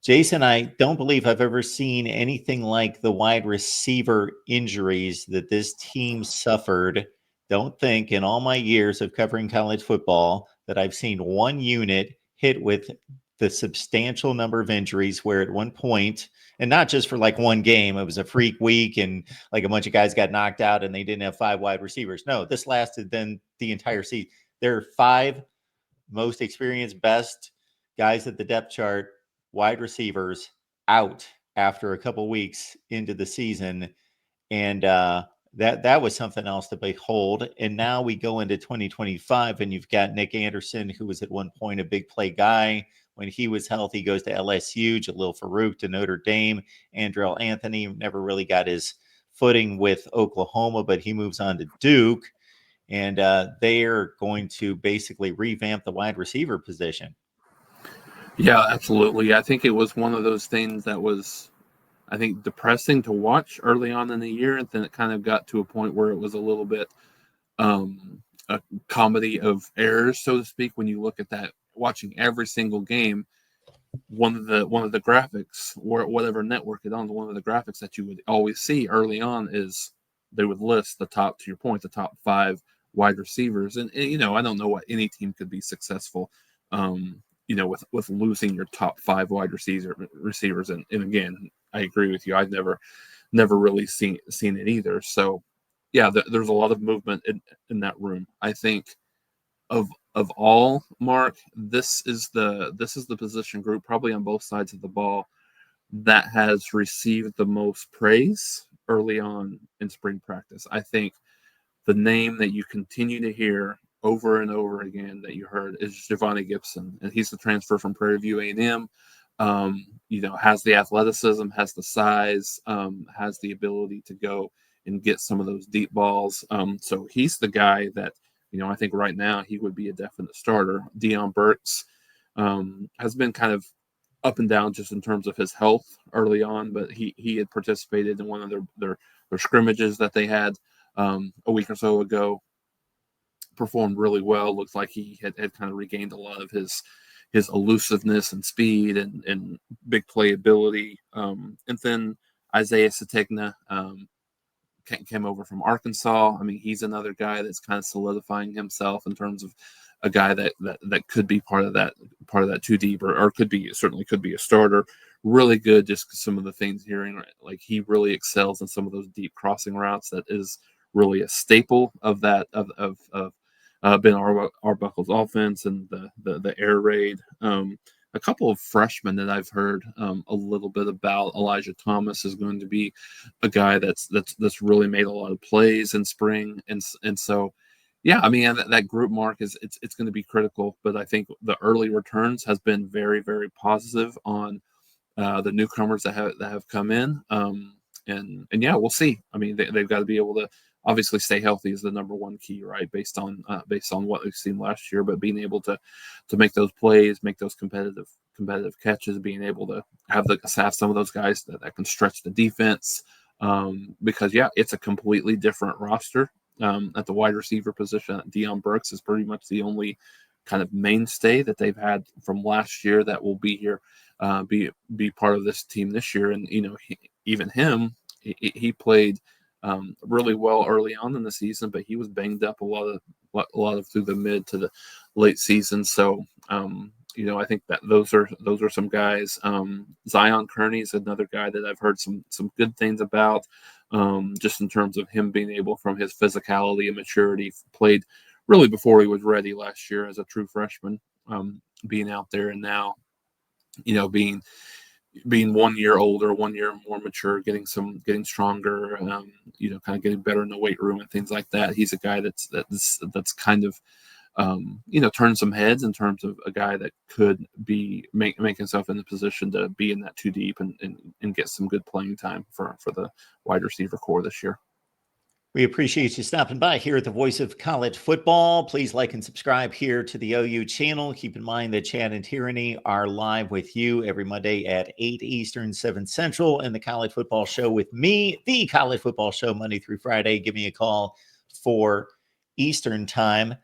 Jason, I don't believe I've ever seen anything like the wide receiver injuries that this team suffered. Don't think in all my years of covering college football that I've seen one unit hit with the substantial number of injuries where at one point, and not just for like one game, it was a freak week and like a bunch of guys got knocked out and they didn't have five wide receivers. No, this lasted then the entire season. There are five most experienced, best guys at the depth chart, wide receivers out after a couple weeks into the season. And that was something else to behold. And now we go into 2025, and you've got Nick Anderson, who was at one point a big play guy. When he was healthy, goes to LSU, Jalil Farouk to Notre Dame. Andrell Anthony never really got his footing with Oklahoma, but he moves on to Duke. And they are going to basically revamp the wide receiver position. Yeah, absolutely. I think it was one of those things that was, I think, depressing to watch early on in the year, and then it kind of got to a point where it was a little bit a comedy of errors, so to speak. When you look at that, watching every single game, one of the graphics, or whatever network it on, one of the graphics that you would always see early on is they would list the top, to your point, the top five wide receivers, and I don't know what any team could be successful. With losing your top five wide receivers, and again, I agree with you. I've never really seen it either. So, yeah, there's a lot of movement in that room. I think of all, Mark, this is the position group, probably on both sides of the ball, that has received the most praise early on in spring practice. I think the name that you continue to hear over and over again that you heard is Giovanni Gibson, and he's the transfer from Prairie View A&M. Has the athleticism, has the size, has the ability to go and get some of those deep balls. So he's the guy that, I think right now he would be a definite starter. Deion Burks has been kind of up and down just in terms of his health early on, but he had participated in one of their scrimmages that they had a week or so ago. Performed really well. Looks like he had kind of regained a lot of his elusiveness and speed and big playability. And then Isaiah Sategna came over from Arkansas. I mean, he's another guy that's kind of solidifying himself in terms of a guy that could be part of that two deep, or certainly could be a starter. Really good. Just some of the things hearing, like he really excels in some of those deep crossing routes. That is really a staple of that of Ben Arbuckle's offense, and the air raid. A couple of freshmen that I've heard a little bit about. Elijah Thomas is going to be a guy that's really made a lot of plays in spring, and so yeah, I mean that group, Mark, it's going to be critical. But I think the early returns has been very, very positive on the newcomers that have come in, and yeah, we'll see. I mean, they've got to be able to obviously stay healthy is the number one key, right? Based on what we've seen last year, but being able to make those plays, make those competitive catches, being able to have some of those guys that can stretch the defense, because yeah, it's a completely different roster at the wide receiver position. Deion Burks is pretty much the only kind of mainstay that they've had from last year that will be here, be part of this team this year. And he played really well early on in the season, but he was banged up a lot of through the mid to the late season. So I think that those are some guys. Zion Kearney is another guy that I've heard some good things about, just in terms of him being able, from his physicality and maturity, played really before he was ready last year as a true freshman, being out there, and now being 1 year older, 1 year more mature, getting stronger, kind of getting better in the weight room and things like that. He's a guy that's kind of, turn some heads in terms of a guy that could make himself in the position to be in that two deep and get some good playing time for the wide receiver core this year. We appreciate you stopping by here at the Voice of College Football. Please like and subscribe here to the OU channel. Keep in mind that Chad and Tyranny are live with you every Monday at 8 Eastern, 7 Central, and the College Football Show with me, the College Football Show, Monday through Friday. Give me a call for Eastern time.